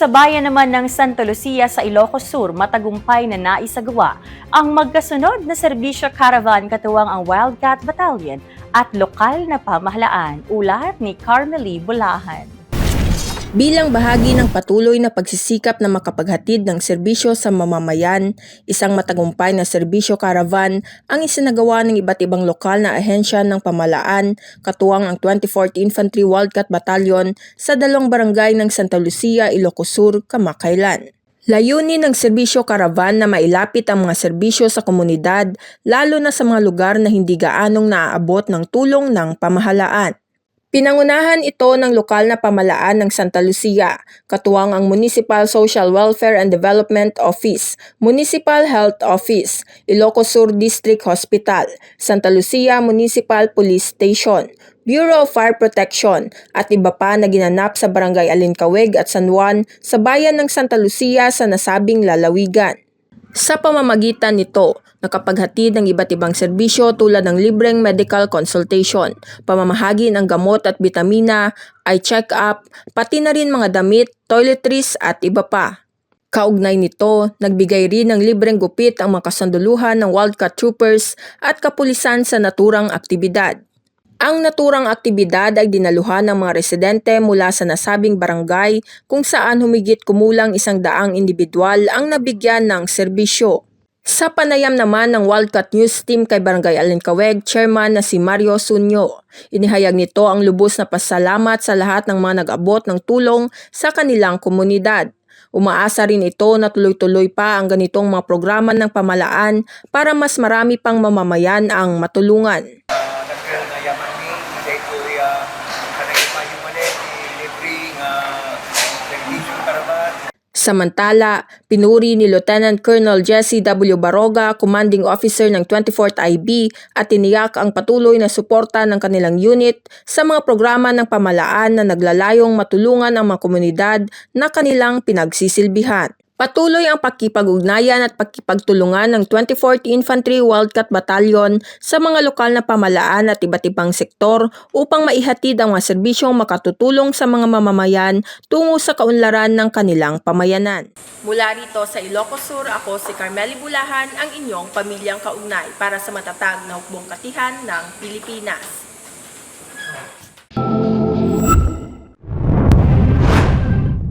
Sa bayan naman ng Santa Lucia sa Ilocos Sur, matagumpay na naisagawa ang magkasunod na serbisyo caravan katuwang ang Wildcat Battalion at lokal na pamahalaan. Ulat ni Carmely Bulahan. Bilang bahagi ng patuloy na pagsisikap na makapaghatid ng serbisyo sa mamamayan, isang matagumpay na serbisyo caravan ang isinagawa ng iba't ibang lokal na ahensya ng pamahalaan, katuwang ang 24th Infantry Wildcat Battalion sa dalawang barangay ng Santa Lucia, Ilocos Sur, kamakailan. Layunin ng serbisyo caravan na mailapit ang mga serbisyo sa komunidad, lalo na sa mga lugar na hindi gaanong naaabot ng tulong ng pamahalaan. Pinangunahan ito ng lokal na pamahalaan ng Santa Lucia, katuwang ang Municipal Social Welfare and Development Office, Municipal Health Office, Ilocos Sur District Hospital, Santa Lucia Municipal Police Station, Bureau of Fire Protection at iba pa na ginanap sa Barangay Alincaweg at San Juan sa bayan ng Santa Lucia sa nasabing lalawigan. Sa pamamagitan nito, nakapaghatid ng iba't ibang serbisyo tulad ng libreng medical consultation, pamamahagi ng gamot at bitamina, eye check-up, pati na rin mga damit, toiletries at iba pa. Kaugnay nito, nagbigay rin ng libreng gupit ang mga kasunduluhan ng Wildcat Troopers at kapulisan sa naturang aktibidad. Ang naturang aktibidad ay dinaluhan ng mga residente mula sa nasabing barangay kung saan humigit kumulang 100 individual ang nabigyan ng serbisyo. Sa panayam naman ng Wildcat News Team kay Barangay Alincaweg, chairman na si Mario Sunyo, inihayag nito ang lubos na pasalamat sa lahat ng mga nag-abot ng tulong sa kanilang komunidad. Umaasa rin ito na tuloy-tuloy pa ang ganitong mga programa ng pamahalaan para mas marami pang mamamayan ang matulungan. Samantala, pinuri ni Lieutenant Colonel Jesse W. Baroga, Commanding Officer ng 24th IB, at tiniyak ang patuloy na suporta ng kanilang unit sa mga programa ng pamahalaan na naglalayong matulungan ang mga komunidad na kanilang pinagsisilbihan. Patuloy ang pakikipag-ugnayan at pakikipagtulungan ng 24th Infantry Wildcat Battalion sa mga lokal na pamahalaan at iba't ibang sektor upang maihatid ang mga serbisyong makatutulong sa mga mamamayan tungo sa kaunlaran ng kanilang pamayanan. Mula rito sa Ilocos Sur, ako si Carmely Bulahan, ang inyong pamilyang kaugnay para sa matatag na hukbong katihan ng Pilipinas.